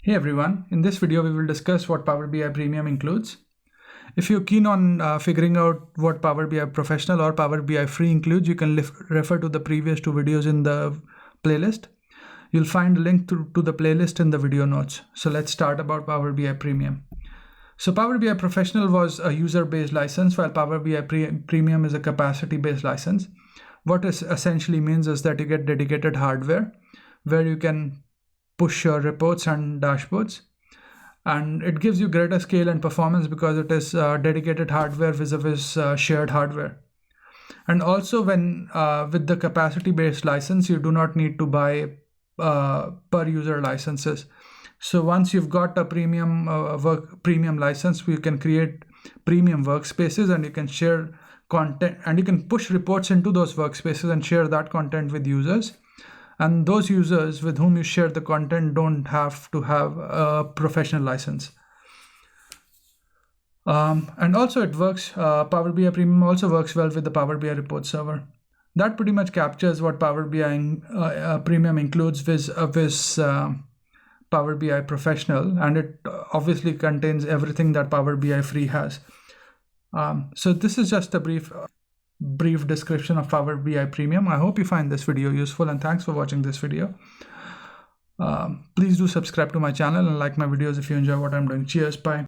Hey everyone, in this video we will discuss what Power BI Premium includes. If you're keen on figuring out what Power BI Professional or Power BI Free includes, you can refer to the previous two videos in the playlist. You'll find a link to the playlist in the video notes. So let's start about Power BI Premium. So Power BI Professional was a user-based license, while Power BI Premium is a capacity-based license. What this essentially means is that you get dedicated hardware where you can push your reports and dashboards, and it gives you greater scale and performance because it is dedicated hardware vis-a-vis shared hardware. And also when with the capacity based license, you do not need to buy per user licenses. So once you've got a premium license, you can create premium workspaces, and you can share content, and you can push reports into those workspaces and share that content with users. And those users with whom you share the content don't have to have a professional license. And also it works, Power BI Premium also works well with the Power BI report server. That pretty much captures what Power BI Premium includes with Power BI Professional, and it obviously contains everything that Power BI Free has. So this is just a brief description of Power BI Premium. I hope you find this video useful, and thanks for watching this video. Please do subscribe to my channel and like my videos if you enjoy what I'm doing. Cheers, bye.